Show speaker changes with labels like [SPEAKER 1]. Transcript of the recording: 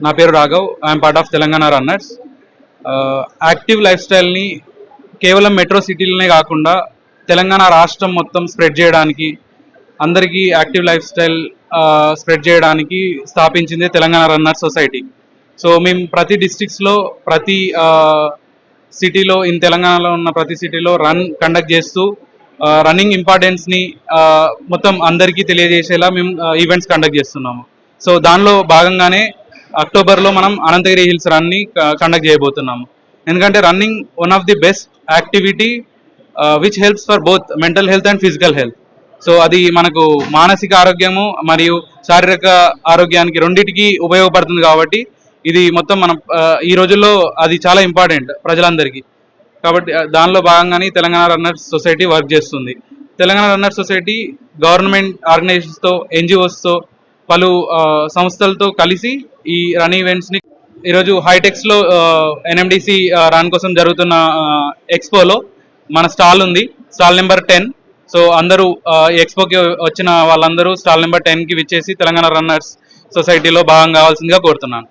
[SPEAKER 1] నా పేరు Raghav. I'm part of Telangana runners. Active life స్టైల్ని కేవలం మెట్రో సిటీలనే కాకుండా తెలంగాణ రాష్ట్రం మొత్తం స్ప్రెడ్ చేయడానికి, అందరికీ యాక్టివ్ లైఫ్ స్టైల్ స్ప్రెడ్ చేయడానికి స్థాపించింది తెలంగాణ రన్నర్ సొసైటీ. సో మేము ప్రతి డిస్ట్రిక్ట్స్లో, ప్రతి సిటీలో, తెలంగాణలో ఉన్న ప్రతి సిటీలో రన్ కండక్ట్ చేస్తూ రన్నింగ్ ఇంపార్టెన్స్ని మొత్తం అందరికీ తెలియజేసేలా మేము ఈవెంట్స్ కండక్ట్ చేస్తున్నాము. సో దానిలో భాగంగానే అక్టోబర్లో మనం అనంతగిరి హిల్స్ రన్ని కండక్ట్ చేయబోతున్నాము. ఎందుకంటే running one of the best activity which helps for both mental health and physical health. So అది మనకు మానసిక ఆరోగ్యము మరియు శారీరక ఆరోగ్యానికి రెండింటికి ఉపయోగపడుతుంది. కాబట్టి ఇది మొత్తం మనం ఈ రోజుల్లో అది చాలా ఇంపార్టెంట్ ప్రజలందరికీ. కాబట్టి దానిలో భాగంగానే తెలంగాణ రన్నర్స్ సొసైటీ వర్క్ చేస్తుంది. తెలంగాణ రన్నర్స్ సొసైటీ గవర్నమెంట్ ఆర్గనైజేషన్స్తో, ఎన్జిఓస్తో, పలు సంస్థలతో కలిసి ఈ రన్ ఈవెంట్స్ని ఈరోజు హైటెక్స్లో ఎన్ఎండిసి రన్ కోసం జరుగుతున్న ఎక్స్పోలో మన స్టాల్ ఉంది, స్టాల్ నెంబర్ 10. సో అందరూ ఎక్స్పోకి వచ్చిన వాళ్ళందరూ స్టాల్ నెంబర్ 10కి విచ్చేసి తెలంగాణ రన్నర్స్ సొసైటీలో భాగం కావాల్సిందిగా కోరుతున్నాను.